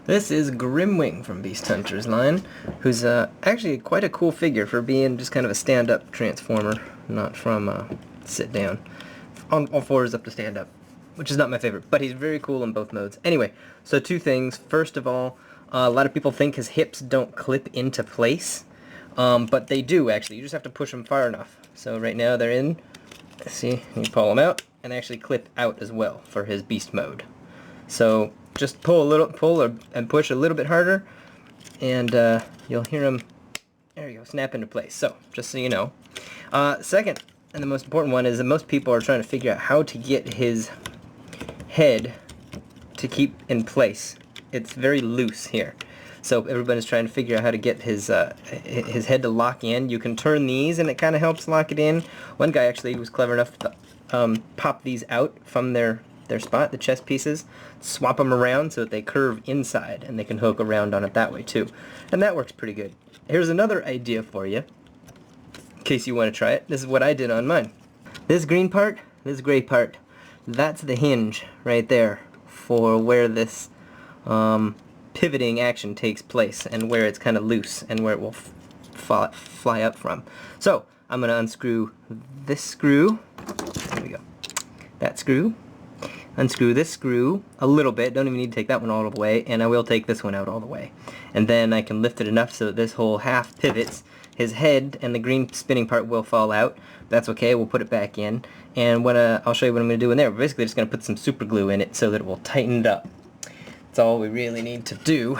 This is Grimwing from Beast Hunter's line, who's actually quite a cool figure for being just kind of a stand-up transformer, not from sit down. On all fours up to stand up, which is not my favorite, but he's very cool in both modes. Anyway, so two things. First of all, a lot of people think his hips don't clip into place, but they do actually. You just have to push them far enough. So right now they're in. See, you pull them out, and they actually clip out as well for his beast mode. So just pull and push a little bit harder, and you'll hear them, there you go, snap into place. So, just so you know. Second, and the most important one, is that most people are trying to figure out how to get his head to keep in place. It's very loose here. So everybody's trying to figure out how to get his head to lock in. You can turn these, and it kind of helps lock it in. One guy actually was clever enough to pop these out from their spot, the chest pieces, swap them around so that they curve inside, and they can hook around on it that way too. And that works pretty good. Here's another idea for you, in case you want to try it. This is what I did on mine. This green part, this gray part, that's the hinge right there for where this pivoting action takes place, and where it's kind of loose, and where it will fly up from. So, I'm going to unscrew this screw. There we go. That screw. Unscrew this screw a little bit, don't even need to take that one all the way, and I will take this one out all the way. And then I can lift it enough so that this whole half pivots. His head and the green spinning part will fall out. That's okay, we'll put it back in. And I'll show you what I'm going to do in there. We're basically just going to put some super glue in it so that it will tighten it up. That's all we really need to do.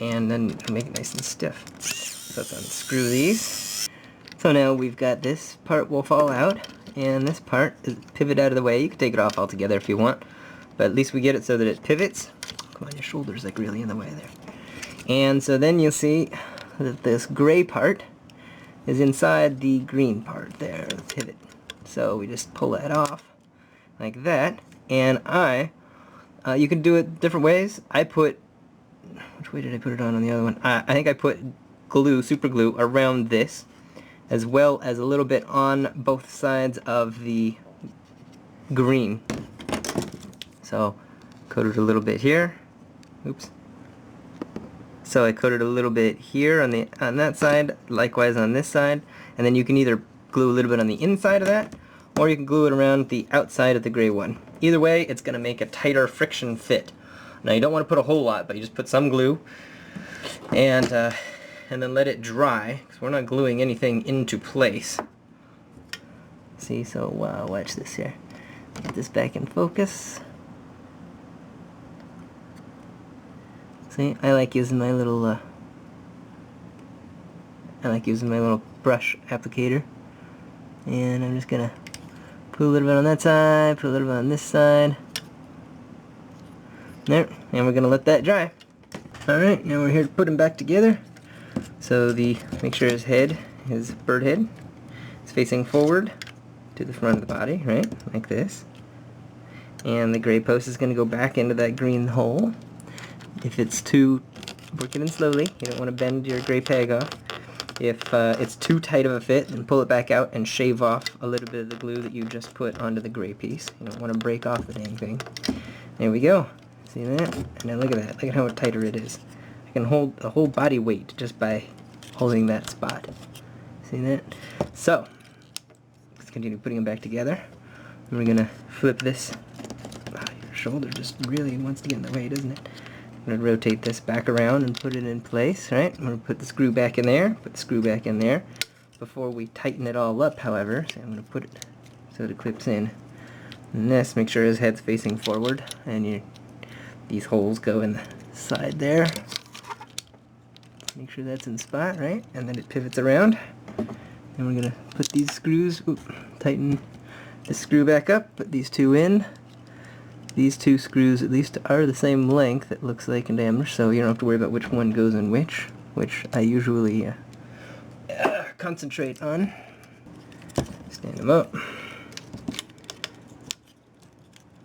And then make it nice and stiff. So let's unscrew these. So now we've got this part will fall out, and this part is pivot out of the way. You can take it off altogether if you want, but at least we get it so that it pivots. Come on, your shoulder's like really in the way there. And so then you'll see that this gray part is inside the green part there, the pivot. So we just pull that off like that, and you can do it different ways. Which way did I put it on the other one? I think I put glue, super glue, around this, as well as a little bit on both sides of the green. So, coated a little bit here. Oops. So I coated a little bit here on that side, likewise on this side, and then you can either glue a little bit on the inside of that, or you can glue it around the outside of the gray one. Either way, it's going to make a tighter friction fit. Now you don't want to put a whole lot, but you just put some glue, and then let it dry, because we're not gluing anything into place. See, so wow, watch this here. Get this back in focus. See, I like using my little brush applicator, and I'm just gonna put a little bit on that side, put a little bit on this side. There, and we're gonna let that dry. All right, now we're here to put them back together. So make sure his head, his bird head, is facing forward to the front of the body, right? Like this. And the gray post is going to go back into that green hole. If it's work it in slowly. You don't want to bend your gray peg off. If it's too tight of a fit, then pull it back out and shave off a little bit of the glue that you just put onto the gray piece. You don't want to break off the dang thing. There we go. See that? And now look at that. Look at how much tighter it is. I can hold the whole body weight just by holding that spot. See that? So, let's continue putting them back together. And we're going to flip this. Your shoulder just really wants to get in the way, doesn't it? I'm going to rotate this back around and put it in place, right? I'm going to put the screw back in there, put the screw back in there. Before we tighten it all up, however, so I'm going to put it so it clips in. And this, make sure his head's facing forward, and these holes go in the side there. Make sure that's in spot, right? And then it pivots around. And we're going to put these screws, tighten this screw back up, put these two in. These two screws at least are the same length, it looks like, in diameter, so you don't have to worry about which one goes in which I usually concentrate on. Stand them up.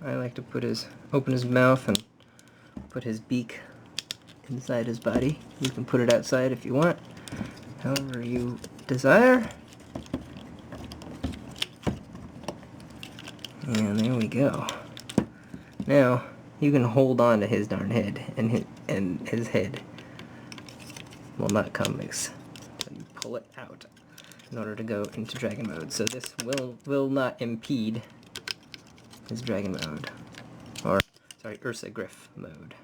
I like to open his mouth and put his beak inside his body. You can put it outside if you want, however you desire. And there we go. Now, you can hold on to his darn head, and and his head will not come until you pull it out in order to go into dragon mode. So this will not impede his dragon mode, or sorry, Ursa Griff mode.